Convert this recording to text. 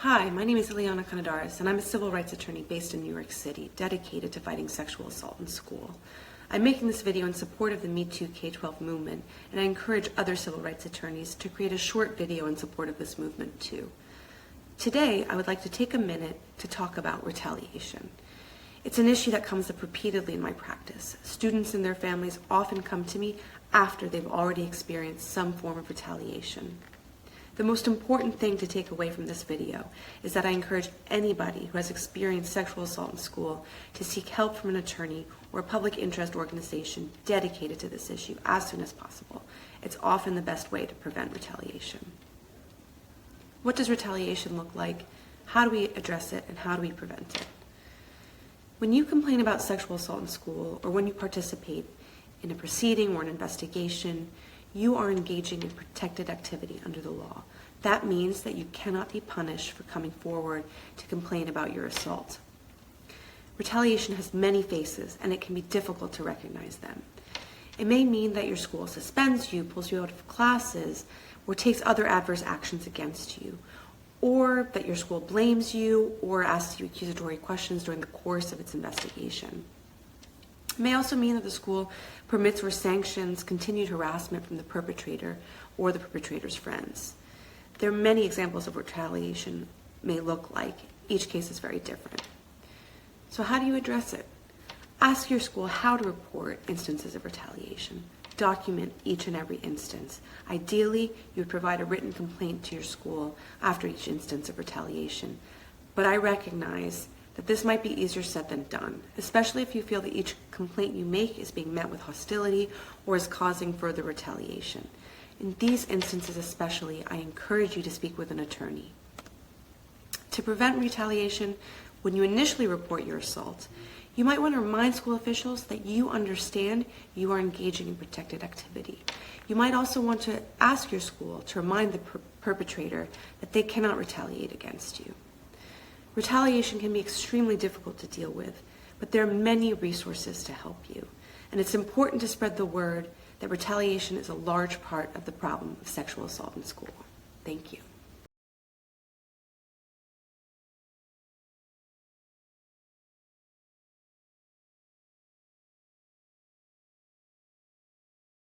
Hi, my name is Ileana Kanadaris, and I'm a civil rights attorney based in New York City, dedicated to fighting sexual assault in school. I'm making this video in support of the Me Too K-12 movement, and I encourage other civil rights attorneys to create a short video in support of this movement too. Today, I would like to take a minute to talk about retaliation. It's an issue that comes up repeatedly in my practice. Students and their families often come to me after they've already experienced some form of retaliation. The most important thing to take away from this video is that I encourage anybody who has experienced sexual assault in school to seek help from an attorney or a public interest organization dedicated to this issue as soon as possible. It's often the best way to prevent retaliation. What does retaliation look like? How do we address it, and how do we prevent it? When you complain about sexual assault in school, or when you participate in a proceeding or an investigation, you are engaging in protected activity under the law. That means that you cannot be punished for coming forward to complain about your assault. Retaliation has many faces, and it can be difficult to recognize them. It may mean that your school suspends you, pulls you out of classes, or takes other adverse actions against you, or that your school blames you or asks you accusatory questions during the course of its investigation. It may also mean that the school permits or sanctions continued harassment from the perpetrator or the perpetrator's friends. There are many examples of what retaliation may look like. Each case is very different. So how do you address it? Ask your school how to report instances of retaliation. Document each and every instance. Ideally, you would provide a written complaint to your school after each instance of retaliation. But I recognize that this might be easier said than done, especially if you feel that each complaint you make is being met with hostility or is causing further retaliation. In these instances especially, I encourage you to speak with an attorney. To prevent retaliation, when you initially report your assault, you might want to remind school officials that you understand you are engaging in protected activity. You might also want to ask your school to remind the perpetrator that they cannot retaliate against you. Retaliation can be extremely difficult to deal with, but there are many resources to help you. And it's important to spread the word that retaliation is a large part of the problem of sexual assault in school. Thank you.